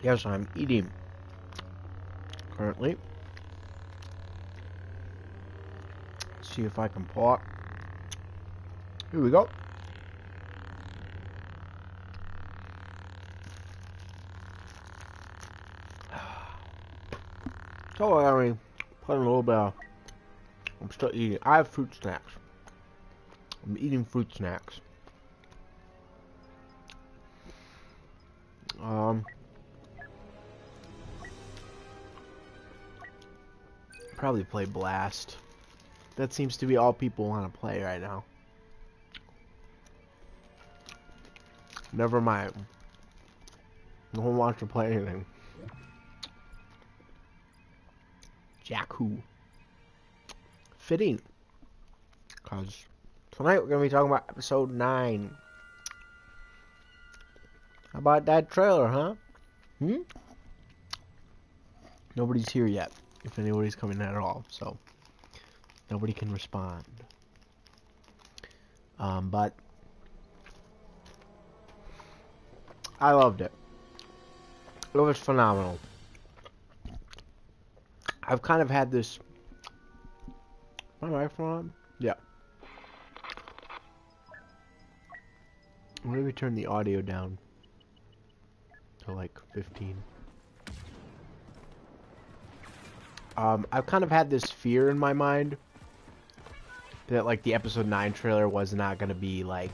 Yes, I'm eating currently. See if I can pull up. Here we go. So I mean, putting a little bit of, I'm still eating. I have fruit snacks. I'm eating fruit snacks. Probably play Blast. That seems to be all people want to play right now. Never mind. No one wants to play anything. Jakku. Fitting. Because tonight we're going to be talking about episode 9. How about that trailer, huh? Nobody's here yet. If anybody's coming at all. So, nobody can respond. But I loved it. It was phenomenal. I've kind of had this. My microphone on? Yeah. Maybe turn the audio down to like 15. I've kind of had this fear in my mind that like the episode 9 trailer was not going to be like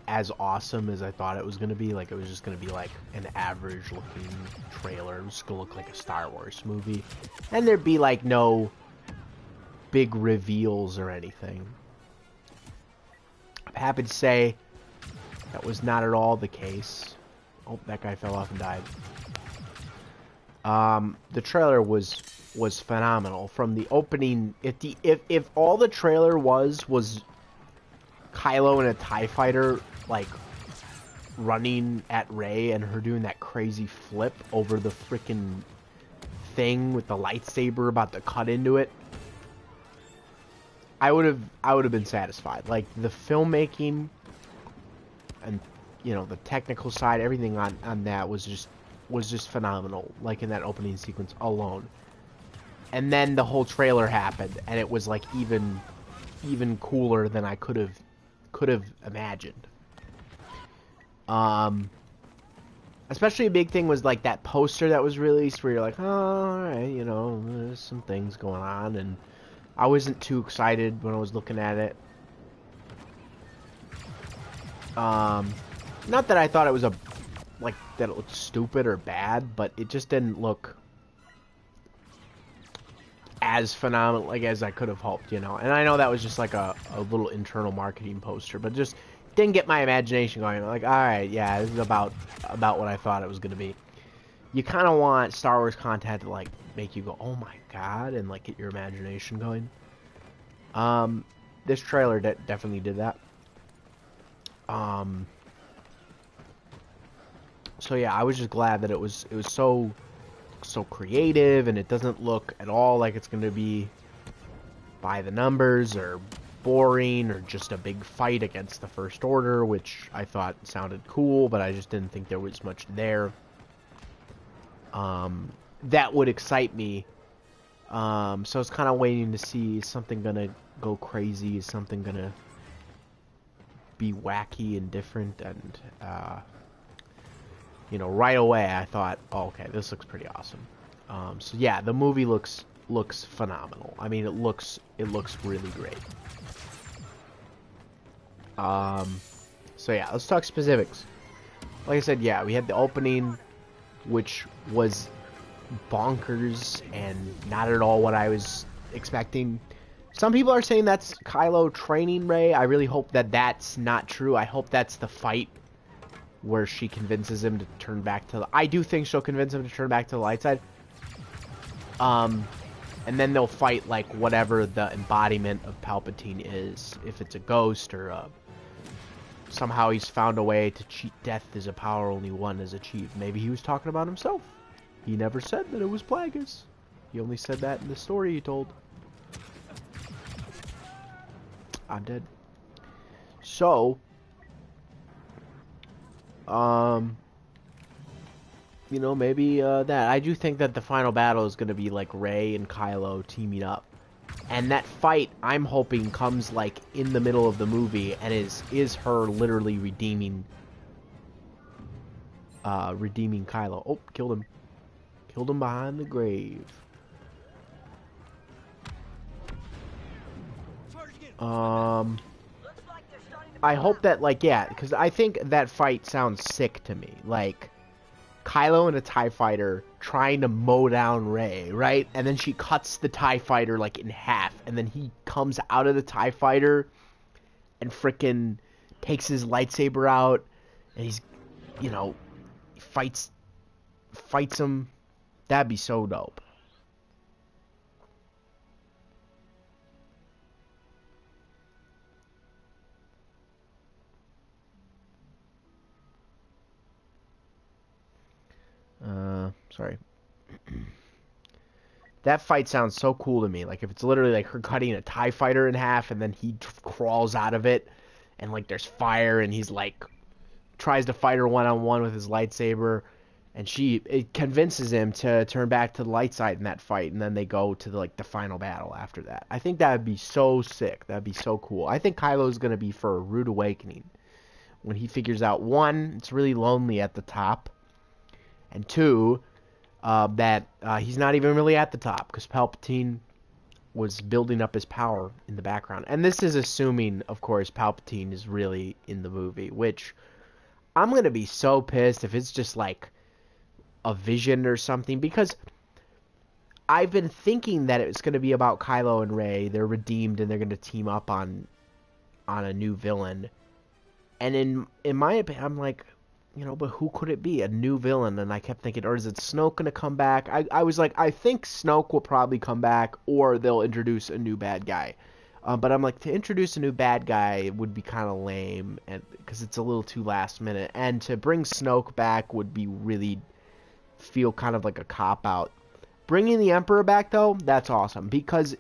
as awesome as I thought it was going to be. Like it was just going to be like an average looking trailer. It was going to look like a Star Wars movie. And there'd be like no big reveals or anything. I'm happy to say that was not at all the case. Oh, that guy fell off and died. The trailer was phenomenal from the opening. If all the trailer was Kylo in a TIE fighter like running at Rey and her doing that crazy flip over the freaking thing with the lightsaber about to cut into it, I would have been satisfied. Like the filmmaking and the technical side, everything on that was just phenomenal. Like in that opening sequence alone. And then the whole trailer happened, and it was like even cooler than I could have imagined. Especially a big thing was like that poster that was released, where you're like, oh, all right, there's some things going on, and I wasn't too excited when I was looking at it. Not that I thought it was that it looked stupid or bad, but it just didn't look as phenomenal as I could have hoped, And I know that was just like a little internal marketing poster, but just didn't get my imagination going. Like, all right, yeah, this is about what I thought it was going to be. You kind of want Star Wars content to like make you go, oh my god, and like get your imagination going. This trailer definitely did that. So yeah, I was just glad that it was so creative, and it doesn't look at all like it's going to be by the numbers or boring or just a big fight against the First Order, which I thought sounded cool, but I just didn't think there was much there that would excite me. So I was kind of waiting to see, is something gonna go crazy, is something gonna be wacky and different, and right away I thought, oh, okay, this looks pretty awesome. So yeah, the movie looks phenomenal. I mean, it looks really great. So yeah, let's talk specifics. Like I said, yeah, we had the opening, which was bonkers and not at all what I was expecting. Some people are saying that's Kylo training Rey. I really hope that that's not true. I hope that's the fight where she convinces him to turn back to the... I do think she'll convince him to turn back to the light side. And then they'll fight like whatever the embodiment of Palpatine is. If it's a ghost or somehow he's found a way to cheat death as a power only one has achieved. Maybe he was talking about himself. He never said that it was Plagueis. He only said that in the story he told. I'm dead. So, You know, maybe that. I do think that the final battle is going to be like Rey and Kylo teaming up. And that fight, I'm hoping, comes like in the middle of the movie and is her literally redeeming Kylo. Oh, killed him. Killed him behind the grave. I hope that, like, yeah, because I think that fight sounds sick to me. Like, Kylo and a TIE fighter trying to mow down Rey, right? And then she cuts the TIE fighter, like, in half. And then he comes out of the TIE fighter and frickin' takes his lightsaber out. And he's, you know, fights him. That'd be so dope. Sorry. That fight sounds so cool to me. Like, if it's literally like her cutting a TIE fighter in half and then he crawls out of it and like there's fire and he's like tries to fight her one-on-one with his lightsaber and it convinces him to turn back to the light side in that fight, and then they go to the final battle after that. I think that would be so sick. That'd be so cool. I think Kylo's going to be for a rude awakening when he figures out, one, it's really lonely at the top, and two, that he's not even really at the top because Palpatine was building up his power in the background. And this is assuming, of course, Palpatine is really in the movie, which I'm going to be so pissed if it's just like a vision or something, because I've been thinking that it's going to be about Kylo and Rey. They're redeemed and they're going to team up on a new villain. And in my opinion, I'm like, you know, but who could it be? A new villain? And I kept thinking, or is it Snoke going to come back? I was like, I think Snoke will probably come back, or they'll introduce a new bad guy. But I'm like, to introduce a new bad guy would be kind of lame, and because it's a little too last minute. And to bring Snoke back would be really feel kind of like a cop-out. Bringing the Emperor back, though, that's awesome, because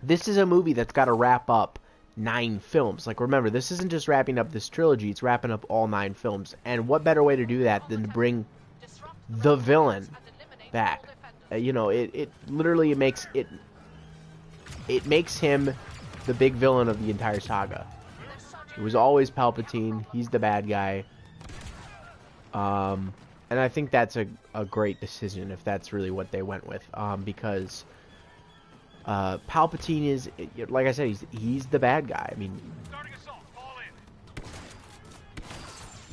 this is a movie that's got to wrap up 9 films. Like, remember, this isn't just wrapping up this trilogy, it's wrapping up all 9 films. And what better way to do that than to bring the villain back? You know, it literally makes him the big villain of the entire saga. It was always Palpatine. He's the bad guy. And I think that's a great decision if that's really what they went with. Because Palpatine is, like I said, he's the bad guy. I mean,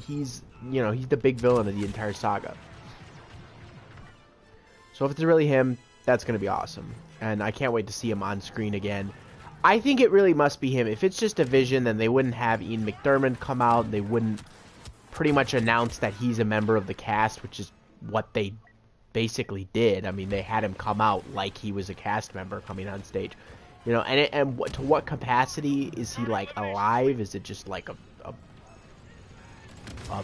he's the big villain of the entire saga. So if it's really him, that's going to be awesome. And I can't wait to see him on screen again. I think it really must be him. If it's just a vision, then they wouldn't have Ian McDiarmid come out. They wouldn't pretty much announce that he's a member of the cast, which is what they basically did. I mean, they had him come out like he was a cast member coming on stage. You know, and to what capacity is he, like, alive? Is it just like a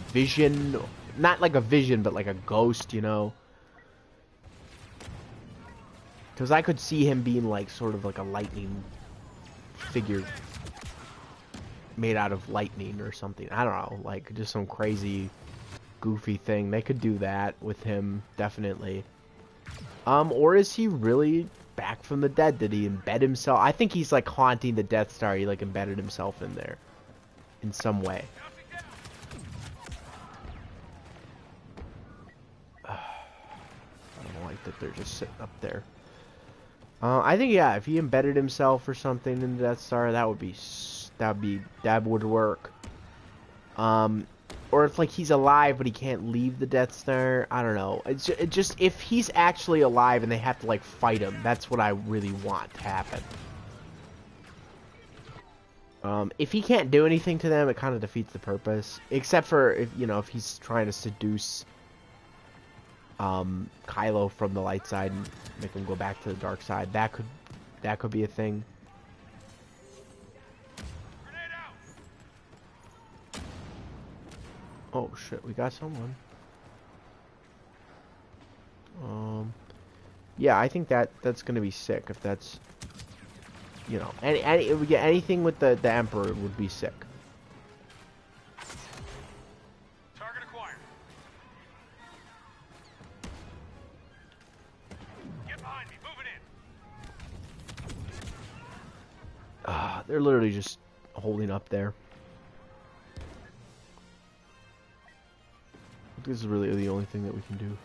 vision? Not like a vision, but like a ghost, you know? Because I could see him being like sort of like a lightning figure made out of lightning or something. I don't know, like just some crazy goofy thing. They could do that with him, definitely. Or is he really back from the dead? Did he embed himself? I think he's like haunting the Death Star. He like embedded himself in there in some way. I don't like that they're just sitting up there. I think, yeah, if he embedded himself or something in the Death Star, that would work. Or if like he's alive but he can't leave the Death Star, I don't know. It's just if he's actually alive and they have to like fight him, that's what I really want to happen. If he can't do anything to them, it kind of defeats the purpose. Except for if he's trying to seduce Kylo from the light side and make him go back to the dark side. That could be a thing. Oh shit, we got someone. Yeah, I think that's gonna be sick if that's, if we get anything with the Emperor would be sick. they're literally just holding up there. This is really the only thing that we can do.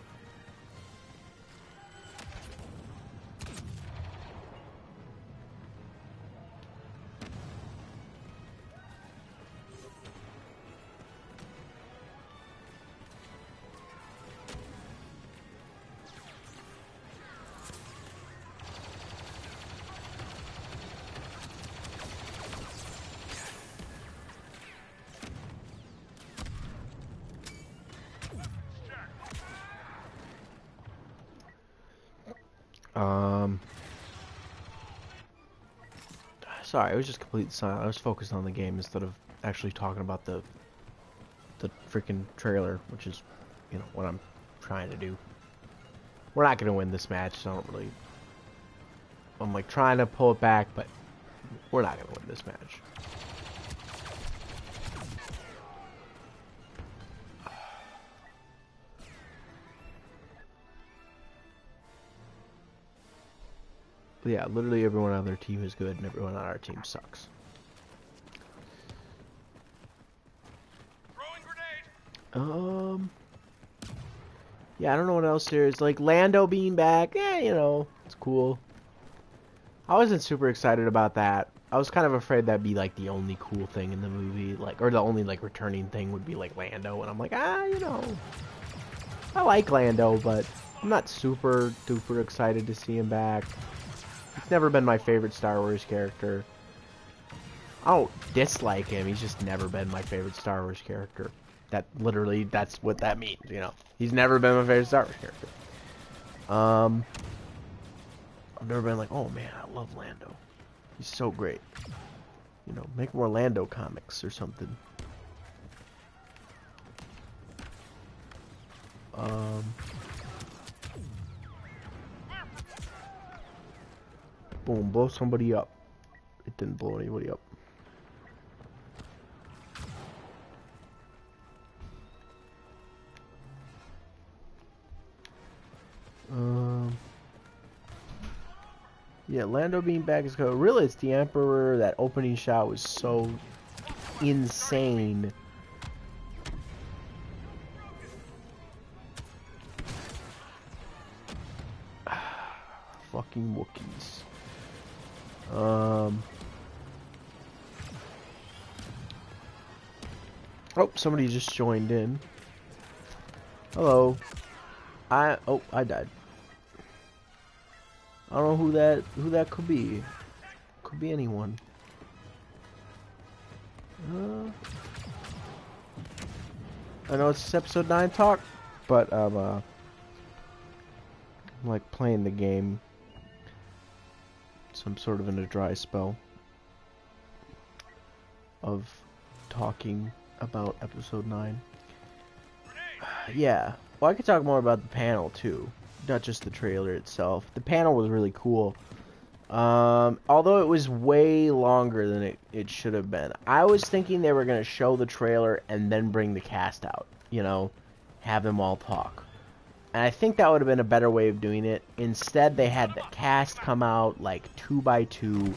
Sorry, I was just completely silent. I was focused on the game instead of actually talking about the freaking trailer, which is, you know, what I'm trying to do. We're not gonna win this match, so I don't really. I'm like trying to pull it back, but we're not gonna win this match. But yeah, literally everyone on their team is good and everyone on our team sucks. Yeah, I don't know what else there is. Like Lando being back, you know, it's cool. I wasn't super excited about that. I was kind of afraid that'd be like the only cool thing in the movie, like, or the only like returning thing would be like Lando, and I'm like, you know, I like Lando, but I'm not super duper excited to see him back. He's never been my favorite Star Wars character. I don't dislike him, he's just never been my favorite Star Wars character. That literally, that's what that means, you know. He's never been my favorite Star Wars character. I've never been like, oh man, I love Lando. He's so great. You know, make more Lando comics or something. Boom, blow somebody up. It didn't blow anybody up. Yeah, Lando being back is good. Really, it's the Emperor. That opening shot was so insane. Fucking Wookiees. Oh, somebody just joined in. Hello. I died. I don't know who that could be. Could be anyone. I know it's episode 9 talk, but I'm like playing the game. So I'm sort of in a dry spell of talking about episode 9. Yeah. Well, I could talk more about the panel too, not just the trailer itself. The panel was really cool. Although it was way longer than it should have been. I was thinking they were going to show the trailer and then bring the cast out, you know, have them all talk. And I think that would have been a better way of doing it. Instead, they had the cast come out like 2 by 2,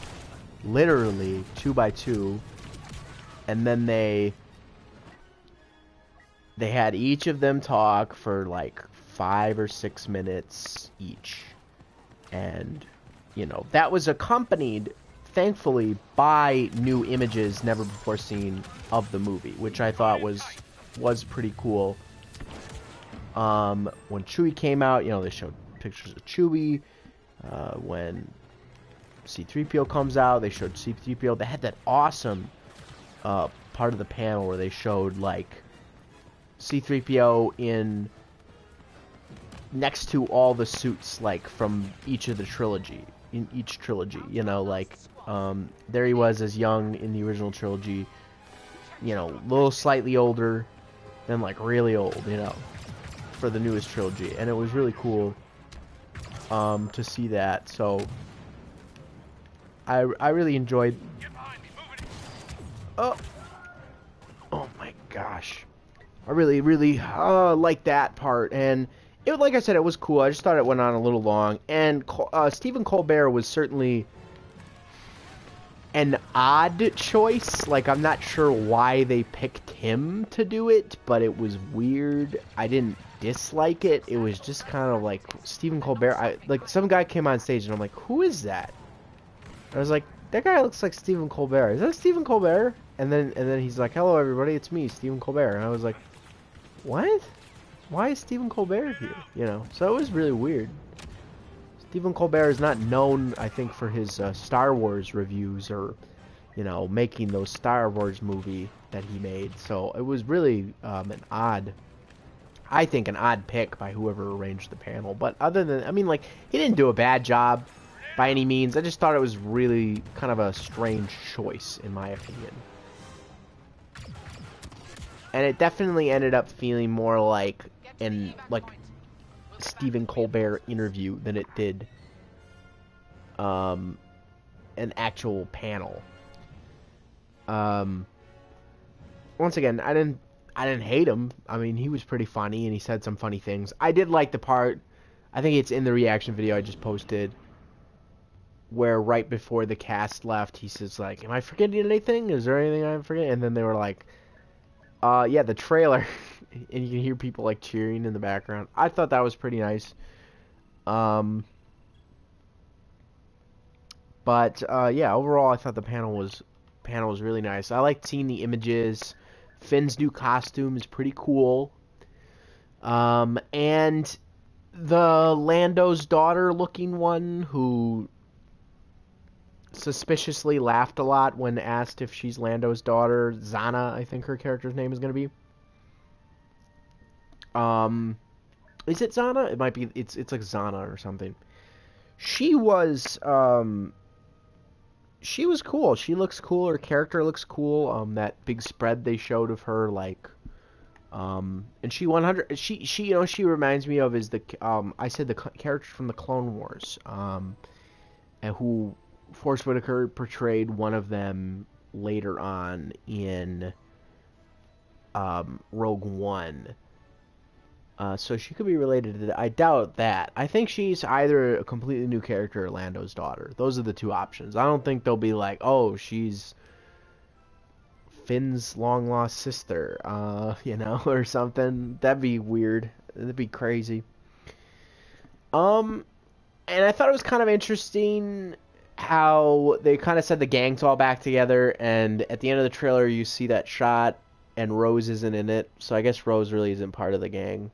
literally 2 by 2, and then they had each of them talk for like 5 or 6 minutes each. And, you know, that was accompanied, thankfully, by new images never before seen of the movie, which I thought was pretty cool. When Chewie came out, you know, they showed pictures of Chewie. When C-3PO comes out, they showed C-3PO. They had that awesome part of the panel where they showed, like, C-3PO in next to all the suits, like, from each of the trilogy, in each trilogy, you know, like, there he was as young in the original trilogy, you know, a little slightly older, then, like, really old, you know, for the newest trilogy, and it was really cool, to see that, so, I really enjoyed, oh my gosh, I really liked that part, and it, like I said, it was cool. I just thought it went on a little long, and Stephen Colbert was certainly an odd choice. Like, I'm not sure why they picked him to do it, but it was weird. I didn't dislike it. It was just kind of like Stephen Colbert. Like, some guy came on stage and I'm like, who is that? I was like, that guy looks like Stephen Colbert. Is that Stephen Colbert? And then he's like, hello everybody, it's me, Stephen Colbert. And I was like, what? Why is Stephen Colbert here? You know, so it was really weird. Stephen Colbert is not known, I think, for his Star Wars reviews or, you know, making those Star Wars movie that he made. So it was really I think an odd pick by whoever arranged the panel. But other than, I mean, like, he didn't do a bad job by any means. I just thought it was really kind of a strange choice, in my opinion. And it definitely ended up feeling more like Stephen Colbert interview than it did an actual panel. Once again, I didn't hate him. I mean, he was pretty funny and he said some funny things. I did like the part, I think it's in the reaction video I just posted, where right before the cast left, he says like, am I forgetting anything? Is there anything I'm forgetting? And then they were like, yeah, the trailer. And you can hear people like cheering in the background. I thought that was pretty nice. But yeah, overall I thought the panel was really nice. I liked seeing the images. Finn's new costume is pretty cool. And the Lando's daughter looking one who suspiciously laughed a lot when asked if she's Lando's daughter, Zana, I think her character's name is going to be. Is it Zana? It might be. It's like Zana or something. She was cool. She looks cool. Her character looks cool. That big spread they showed of her, like, and she 100. She you know, she reminds me of is the I said the character from the Clone Wars, and who Forrest Whitaker portrayed one of them later on in Rogue One. So she could be related to that. I doubt that. I think she's either a completely new character or Lando's daughter. Those are the two options. I don't think they'll be like, oh, she's Finn's long-lost sister, you know, or something. That'd be weird. That'd be crazy. And I thought it was kind of interesting how they kind of said the gang's all back together, and at the end of the trailer you see that shot, and Rose isn't in it, so I guess Rose really isn't part of the gang.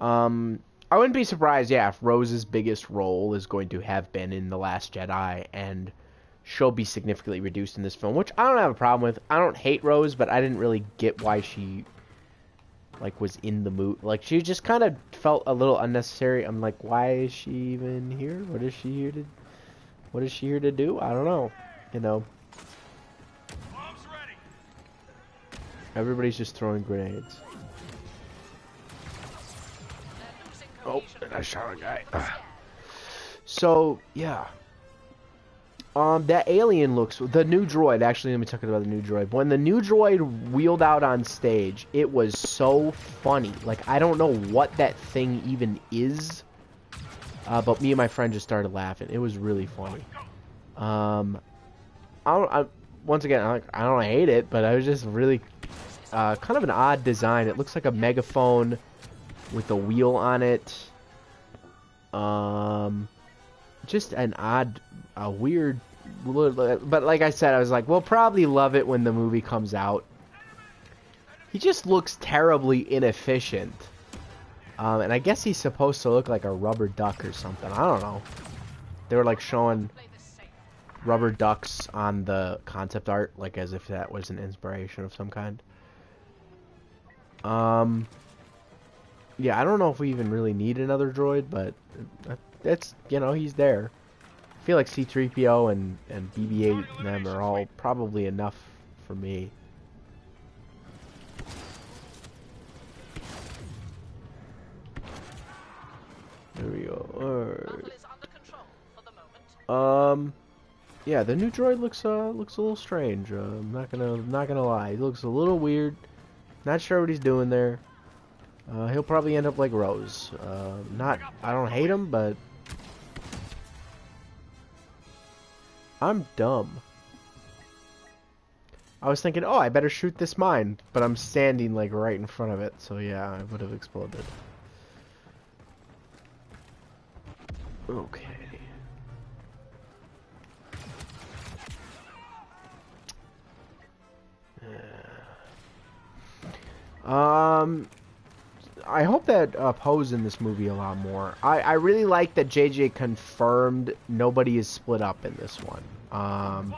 I wouldn't be surprised, yeah, if Rose's biggest role is going to have been in The Last Jedi, and she'll be significantly reduced in this film, which I don't have a problem with. I don't hate Rose, but I didn't really get why she, like, was in the movie. Like, she just kind of felt a little unnecessary. I'm like, why is she even here? What is she here to do? I don't know, you know. Everybody's just throwing grenades. Oh, and I shot a guy. So, yeah. That alien looks... The new droid, actually, let me talk about the new droid. When the new droid wheeled out on stage, it was so funny. Like, I don't know what that thing even is. But me and my friend just started laughing. It was really funny. Once again, I don't hate it, but I was just really... kind of an odd design. It looks like a megaphone with a wheel on it. Just an odd, weird, but like I said, I was like, we'll probably love it when the movie comes out. He just looks terribly inefficient. And I guess he's supposed to look like a rubber duck or something. I don't know. They were like showing rubber ducks on the concept art, like as if that was an inspiration of some kind. Yeah, I don't know if we even really need another droid, but it's, you know, he's there. I feel like C-3PO and BB-8 and them are all probably enough for me. There we go. Alright. Yeah, the new droid looks a little strange. I'm not gonna lie. He looks a little weird. Not sure what he's doing there. He'll probably end up like Rose. I don't hate him, but I'm dumb. I was thinking, oh, I better shoot this mine, but I'm standing like right in front of it, so yeah, I would have exploded. Okay. I hope that Poe's in this movie a lot more. I really like that JJ confirmed nobody is split up in this one.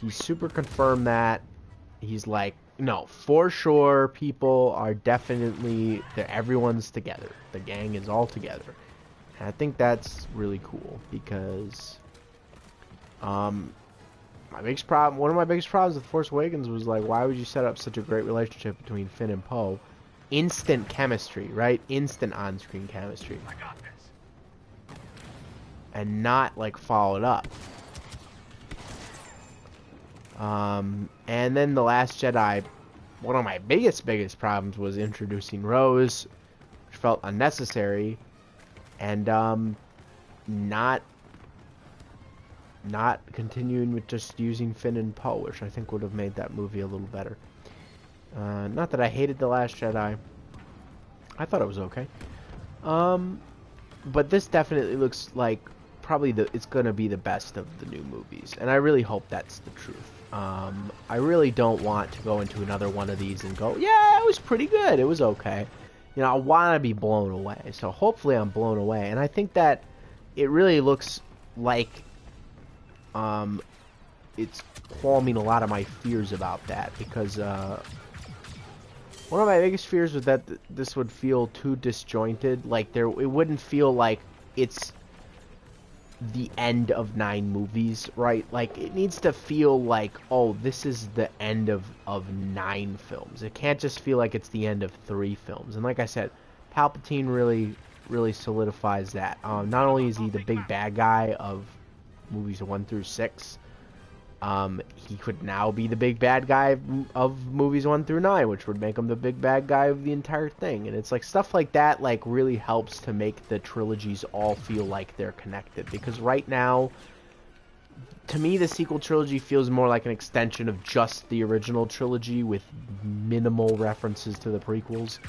He super confirmed that. He's like, no, for sure, people are definitely, everyone's together. The gang is all together. And I think that's really cool because, my biggest problem, one of my biggest problems with Force Awakens was like, why would you set up such a great relationship between Finn and Poe? Instant chemistry, right? Instant on-screen chemistry. I got this. And not like followed up. And then The Last Jedi, one of my biggest problems was introducing Rose, which felt unnecessary, and not continuing with just using Finn and Poe, which I think would have made that movie a little better. Not that I hated The Last Jedi. I thought it was okay. But this definitely looks like probably it's gonna be the best of the new movies, and I really hope that's the truth. I really don't want to go into another one of these and go, yeah, it was pretty good, it was okay. You know, I want to be blown away, so hopefully I'm blown away, and I think that it really looks like it's calming a lot of my fears about that, because one of my biggest fears was that this would feel too disjointed, like it wouldn't feel like it's the end of 9 movies, right? Like, it needs to feel like, oh, this is the end of 9 films. It can't just feel like it's the end of 3 films. And like I said, Palpatine really solidifies that. Not only is he the big bad guy of movies 1 through 6, he could now be the big bad guy of movies 1 through 9, which would make him the big bad guy of the entire thing. And it's like stuff like that, like, really helps to make the trilogies all feel like they're connected. Because right now, to me, the sequel trilogy feels more like an extension of just the original trilogy with minimal references to the prequels.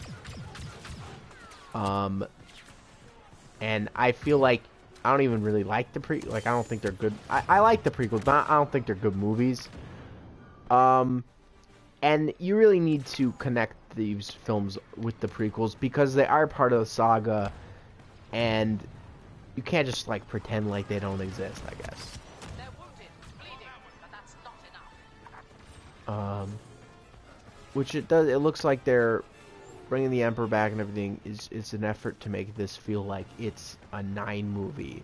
And I feel like I don't even really like the I don't think they're good. I like the prequels, but I don't think they're good movies. And you really need to connect these films with the prequels because they are part of the saga, and you can't just, like, pretend like they don't exist, I guess. They're wounded, bleeding, but that's not enough. Which it does. It looks like they're bringing the Emperor back and everything is an effort to make this feel like it's a 9-movie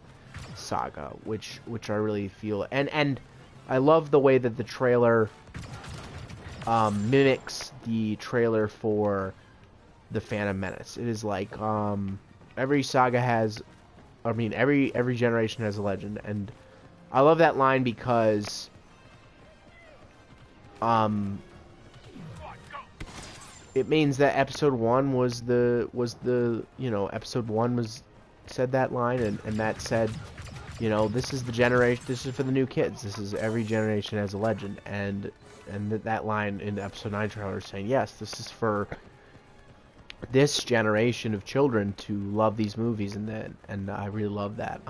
saga, which I really feel, and I love the way that the trailer mimics the trailer for the Phantom Menace. It is like every saga has, I mean, every generation has a legend, and I love that line because it means that episode 1 was the you know, episode 1 was said that line, and that said, you know, this is the generation, this is for the new kids, this is every generation has a legend, and that line in the episode 9 trailer is saying, yes, this is for this generation of children to love these movies, and I really love that.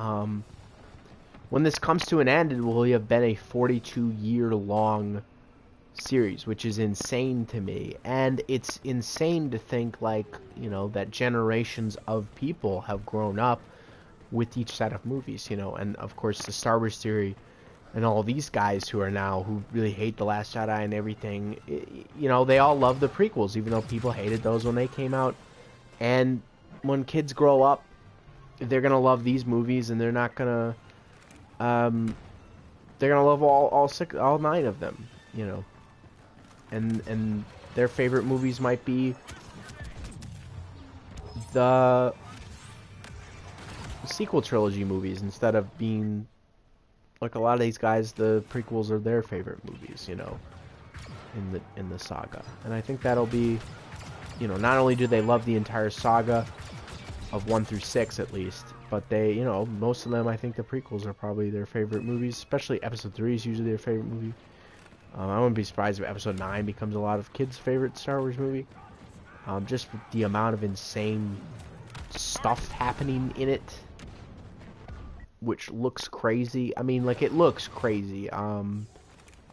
When this comes to an end, it will have been a 42-year-long series, which is insane to me, and it's insane to think, like, you know, that generations of people have grown up with each set of movies, you know, and of course the Star Wars theory and all these guys who really hate The Last Jedi and everything, you know, they all love the prequels, even though people hated those when they came out. And when kids grow up, they're gonna love these movies, and they're not gonna they're gonna love all 9 of them, you know. And their favorite movies might be the sequel trilogy movies, instead of being like a lot of these guys, the prequels are their favorite movies, you know, in the saga. And I think that'll be, you know, not only do they love the entire saga of 1 through 6 at least, but they, you know, most of them, I think the prequels are probably their favorite movies, especially episode 3 is usually their favorite movie. I wouldn't be surprised if Episode 9 becomes a lot of kids' favorite Star Wars movie. Just with the amount of insane stuff happening in it, which looks crazy. I mean, like, it looks crazy. I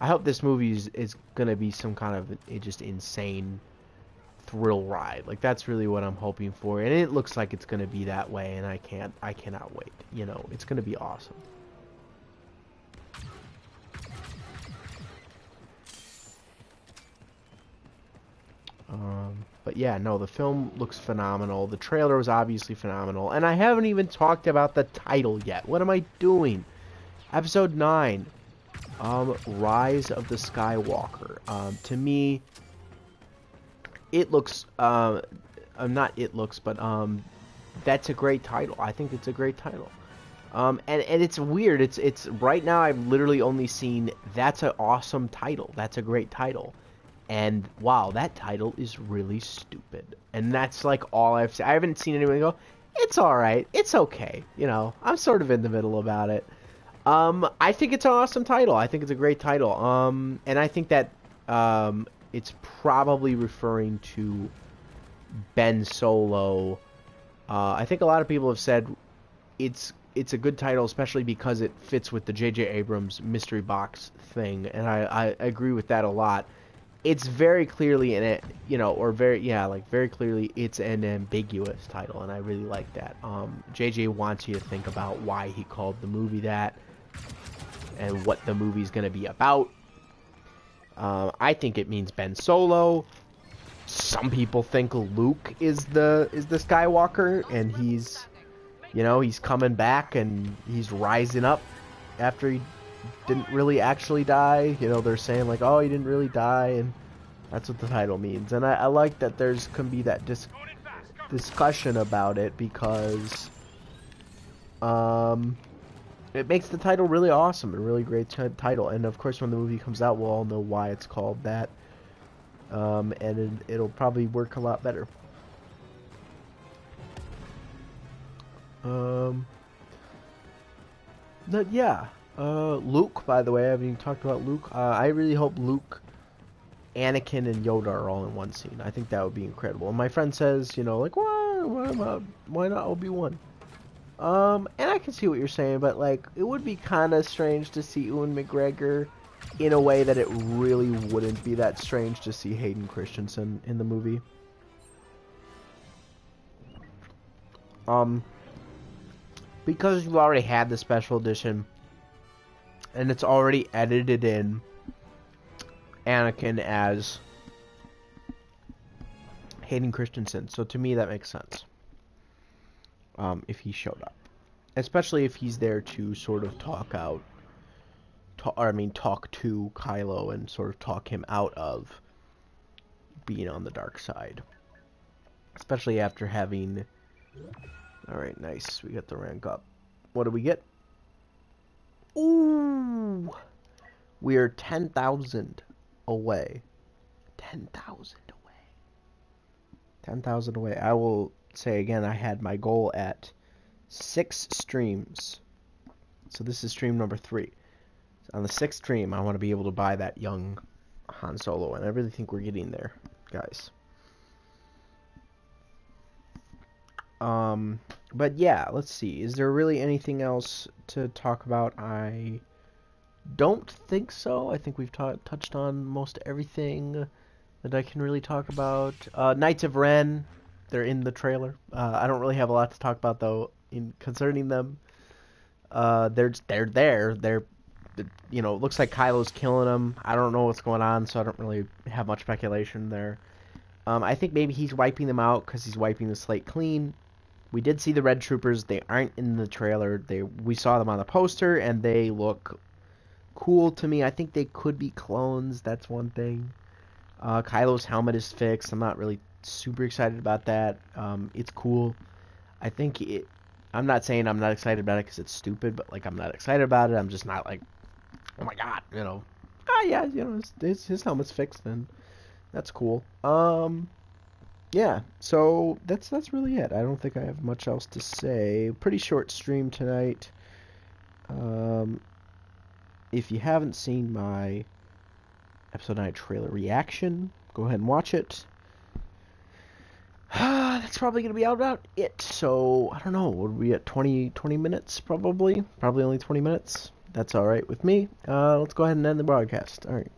hope this movie is gonna be some kind of just insane thrill ride. Like, that's really what I'm hoping for, and it looks like it's gonna be that way, and I cannot wait. You know, it's gonna be awesome. But yeah, no, the film looks phenomenal. The trailer was obviously phenomenal, and I haven't even talked about the title yet. What am I doing? Episode 9, Rise of the Skywalker. To me, it looks, not it looks, but that's a great title. I think it's a great title. And it's weird. It's right now I've literally only seen that's an awesome title. That's a great title. And wow, that title is really stupid. And that's like all I've seen. I haven't seen anyone go, it's alright, it's okay. You know, I'm sort of in the middle about it. I think it's an awesome title. I think it's a great title. And I think that it's probably referring to Ben Solo. I think a lot of people have said it's a good title, especially because it fits with the J.J. Abrams mystery box thing, and I agree with that a lot. It's very clearly in it, you know, or very clearly it's an ambiguous title, and I really like that. JJ wants you to think about why he called the movie that, and what the movie's gonna be about. I think it means Ben Solo. Some people think Luke is the Skywalker, and he's, you know, he's coming back and he's rising up after he didn't really actually die. You know, they're saying like, oh, he didn't really die, and that's what the title means. And I like that there's can be that discussion about it, because it makes the title really awesome, a really great title. And of course, when the movie comes out, we'll all know why it's called that, and it'll probably work a lot better. But yeah, Luke, by the way, I haven't even talked about Luke. I really hope Luke, Anakin, and Yoda are all in one scene. I think that would be incredible. And my friend says, you know, like, why not Obi-Wan? And I can see what you're saying, but like, it would be kind of strange to see Ewan McGregor in a way that it really wouldn't be that strange to see Hayden Christensen in the movie. Because you've already had the special edition, and it's already edited in Anakin as Hayden Christensen, so to me that makes sense. If he showed up, especially if he's there to sort of talk to Kylo and sort of talk him out of being on the dark side, especially after having. Alright, nice. We got the rank up. What do we get? Ooh! We are 10,000 away. 10,000 away. 10,000 away. I will say again, I had my goal at 6 streams. So this is stream number 3. On the 6th stream, I want to be able to buy that young Han Solo, and I really think we're getting there, guys. But yeah, let's see. Is there really anything else to talk about? I don't think so. I think we've touched on most everything that I can really talk about. Knights of Ren, they're in the trailer. I don't really have a lot to talk about though concerning them. They're there. They're, you know, it looks like Kylo's killing them. I don't know what's going on, so I don't really have much speculation there. I think maybe he's wiping them out because he's wiping the slate clean. We did see the Red Troopers. They aren't in the trailer. We saw them on the poster, and they look cool to me. I think they could be clones. That's one thing. Kylo's helmet is fixed. I'm not really super excited about that. It's cool. I think it. I'm not saying I'm not excited about it because it's stupid, but like I'm not excited about it. I'm just not like, oh my god, you know. Yeah, you know, his helmet's fixed, and that's cool. Yeah, so that's really it. I don't think I have much else to say. Pretty short stream tonight. If you haven't seen my episode 9 trailer reaction. Go ahead and watch it. That's probably going to be about it. So, I don't know. Would we at 20 minutes probably? Probably only 20 minutes. That's alright with me. Let's go ahead and end the broadcast. Alright.